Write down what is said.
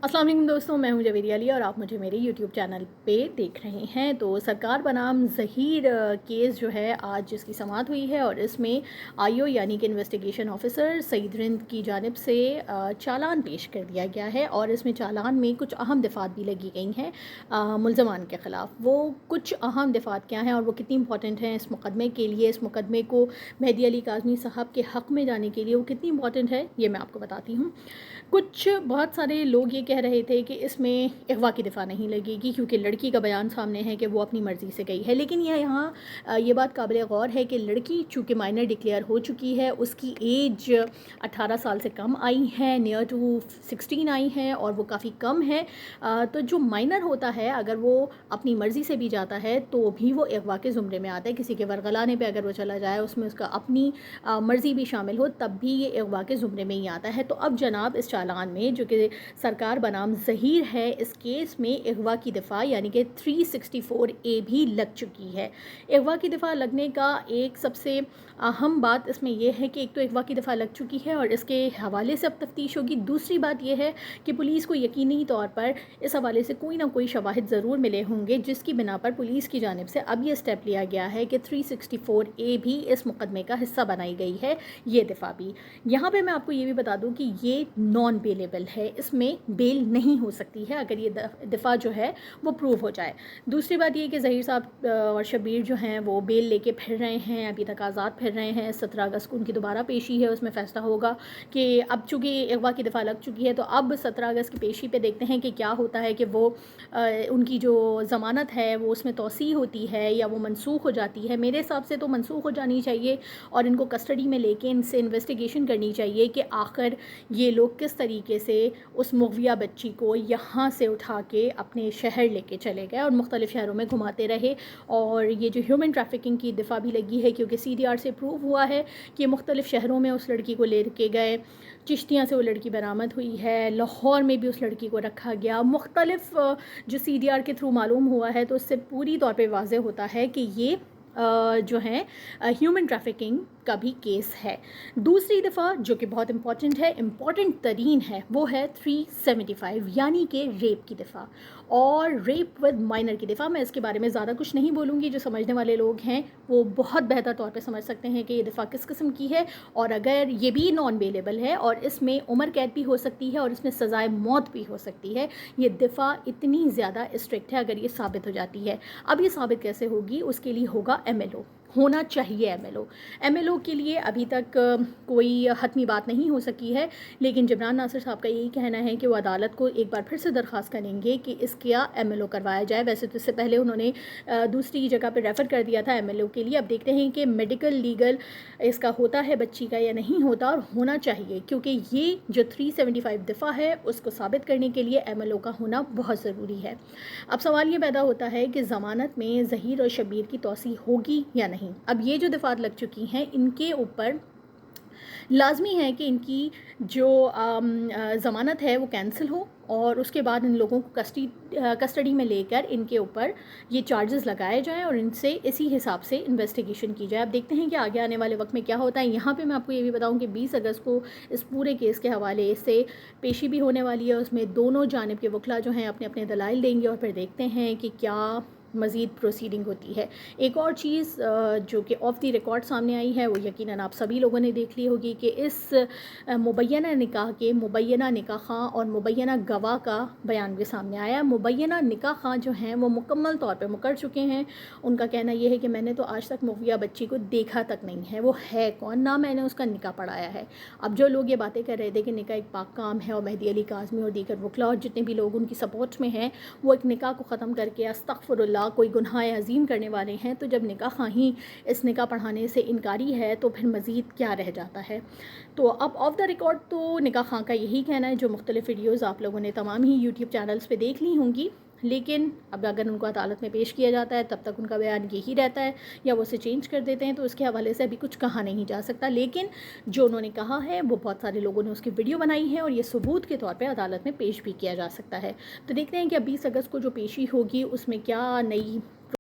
अस्सलाम वालेकुम दोस्तों, मैं हूं जवेरिया अली और आप मुझे मेरे यूट्यूब चैनल पे देख रहे हैं। तो सरकार बनाम ज़हीर केस जो है आज जिसकी समाअत हुई है और इसमें आईओ यानी कि इन्वेस्टिगेशन ऑफिसर सईद रिंद की जानिब से चालान पेश कर दिया गया है और इसमें चालान में कुछ अहम दफ़ात भी लगी गई हैं मुल्ज़मान के ख़िलाफ़। वो कुछ अहम दफ़ात क्या हैं और वो कितनी इंपॉर्टेंट हैं इस मुकदमे के लिए, इस मुकदमे को मेहदी अली काज़मी साहब के हक़ में जाने के लिए वो कितनी इंपॉर्टेंट है, ये मैं आपको बताती हूँ। कुछ बहुत सारे लोग ये कह रहे थे कि इसमें अगवा की दफ़ा नहीं लगेगी क्योंकि लड़की का बयान सामने है कि वो अपनी मर्ज़ी से गई है। लेकिन यह यहाँ ये बात काबिल गौर है कि लड़की चूँकि माइनर डिक्लेयर हो चुकी है, उसकी एज 18 साल से कम आई है, नियर टू 16 आई है और वो काफ़ी कम है। तो जो माइनर होता है अगर वो अपनी मर्ज़ी से भी जाता है तो भी वो अगवा के ज़ुमरे में आता है। किसी के वरगलाने पे अगर वो चला जाए, उसमें उसका अपनी मर्ज़ी भी शामिल हो, तब भी ये अगवा के ज़ुमरे में ही आता है। तो अब जनाब इस चालान में जो कि सरकार बनाम ज़हीर है, इस केस में अगवा की दफ़ा यानी कि 364A भी लग चुकी है। अगवा की दफ़ा लगने का एक सबसे अहम बात इसमें यह है कि एक तो अगवा की दफ़ा लग चुकी है और इसके हवाले से अब तफ्तीश होगी। दूसरी बात यह है कि पुलिस को यकीनी तौर पर इस हवाले से कोई ना कोई शवाहिद ज़रूर मिले होंगे जिसकी बिना पर पुलिस की जानिब से अब ये स्टेप लिया गया है कि 364A भी इस मुकदमे का हिस्सा बनाई गई है, ये दफ़ा भी। यहाँ पे मैं आपको ये भी बता दूँ कि ये नॉन बेलेबल है, इसमें बेल नहीं हो सकती है अगर ये दफ़ा जो है वो प्रूव हो जाए। दूसरी बात ये कि ज़हीर साहब और शब्बीर जो हैं वो बेल लेके फिर रहे हैं, अभी तक आज़ाद फिर रहे हैं। 17 अगस्त को उनकी दोबारा पेशी है, उसमें फ़ैसला होगा कि अब चूँकि अगवा की दफ़ा लग चुकी है तो अब 17 अगस्त की पेशी पे देखते हैं कि क्या होता है कि वो उनकी जो ज़मानत है वो उसमें तौसी होती है या वो मनसूख हो जाती है। मेरे हिसाब से तो मनसूख हो जानी चाहिए और इनको कस्टडी में लेके इनसे इन्वेस्टिगेशन करनी चाहिए कि आखिर ये लोग किस तरीके से उस मुग़विया बच्ची को यहाँ से उठा के अपने शहर लेके चले गए और मुख्तलिफ़ शहरों में घुमाते रहे। और ये जो ह्यूमन ट्रैफिकिंग की दफ़ा भी लगी है क्योंकि CDR से प्रूव हुआ है कि मुख्तलिफ़ शहरों में उस लड़की को ले के गए, चिश्तियाँ से वो लड़की बरामद हुई है, लाहौर में भी उस लड़की को रखा गया। मुख्तलिफ़ जो CDR के थ्रू मालूम हुआ है तो उससे पूरी तौर पे वाज़ेह होता है कि ये जो है ह्यूमन ट्रैफिकिंग का भी केस है। दूसरी दफ़ा जो कि बहुत इम्पॉर्टेंट है, इम्पॉर्टेंट तरीन है, वो है 375 यानी कि रेप की दफ़ा और रेप विद माइनर की दफ़ा। मैं इसके बारे में ज़्यादा कुछ नहीं बोलूँगी, जो समझने वाले लोग हैं वो बहुत बेहतर तौर पे समझ सकते हैं कि ये दफ़ा किस किस्म की है। और अगर ये भी नॉन बेलेबल है और इसमें उम्र कैद भी हो सकती है और इसमें सज़ाए मौत भी हो सकती है। ये दफ़ा इतनी ज़्यादा स्ट्रिक्ट है अगर ये साबित हो जाती है। अब ये साबित कैसे होगी, उसके लिए होगा MLO, होना चाहिए MLO के लिए अभी तक कोई हतमी बात नहीं हो सकी है। लेकिन जबरान नासिर साहब का यही कहना है कि वो अदालत को एक बार फिर से दरख्वास्त करेंगे कि इसका MLO करवाया जाए। वैसे तो इससे पहले उन्होंने दूसरी जगह पर रेफ़र कर दिया था MLO के लिए। अब देखते हैं कि मेडिकल लीगल इसका होता है बच्ची का या नहीं होता, और होना चाहिए क्योंकि ये जो 375 दफ़ा है उसको साबित करने के लिए MLO का होना बहुत ज़रूरी है। अब सवाल ये पैदा होता है कि ज़मानत में ज़हीर और शब्बीर की तौसी होगी या नहीं। अब ये जो दफ़ात लग चुकी हैं इनके ऊपर लाजमी है कि इनकी जो ज़मानत है वो कैंसिल हो और उसके बाद इन लोगों को कस्टडी में लेकर इनके ऊपर ये चार्जेस लगाए जाएं और इनसे इसी हिसाब से इन्वेस्टिगेशन की जाए। अब देखते हैं कि आगे आने वाले वक्त में क्या होता है। यहाँ पे मैं आपको ये भी बताऊँ कि 20 अगस्त को इस पूरे केस के हवाले से पेशी भी होने वाली है। उसमें दोनों जानिब के वकला जो हैं अपने अपने दलाइल देंगे और फिर देखते हैं कि क्या मज़ीद प्रोसीडिंग होती है। एक और चीज़ जो कि ऑफ द रिकॉर्ड सामने आई है वो यकीनन आप सभी लोगों ने देख ली होगी कि इस मुबैना निकाह के मुबैना निकाह ख़ां और मुबैना गवाह का बयान भी सामने आया। मुबैना निकाह ख़ां जो हैं वो मुकम्मल तौर पे मुकर चुके हैं। उनका कहना यह है कि मैंने तो आज तक मुग़विया बच्ची को देखा तक नहीं है, वो है कौन, ना मैंने उसका निकाह पढ़ाया है। अब जो लोग ये बातें कर रहे थे कि निकाह एक पाक काम है और मेहदी अली काज़मी और दीगर वकला और जितने भी लोग उनकी सपोर्ट में हैं वो एक निकाह को ख़त्म करके अस्तग़फ़िरुल्लाह कोई गुनाह अज़ीम करने वाले हैं, तो जब निकाह ख़ाही इस निकाह पढ़ाने से इनकारी है तो फिर मज़ीद क्या रह जाता है। तो अब ऑफ द रिकॉर्ड तो निकाह ख़ां का यही कहना है, जो मुख्तलिफ़ वीडियोज़ आप लोगों ने तमाम ही यूट्यूब चैनल्स पे देख ली होंगी। लेकिन अब अगर उनको अदालत में पेश किया जाता है तब तक उनका बयान यही रहता है या वो उसे चेंज कर देते हैं, तो उसके हवाले से अभी कुछ कहा नहीं जा सकता। लेकिन जो उन्होंने कहा है वो बहुत सारे लोगों ने उसकी वीडियो बनाई है और ये सबूत के तौर पे अदालत में पेश भी किया जा सकता है। तो देखते हैं कि अब 20 अगस्त को जो पेशी होगी उसमें क्या नई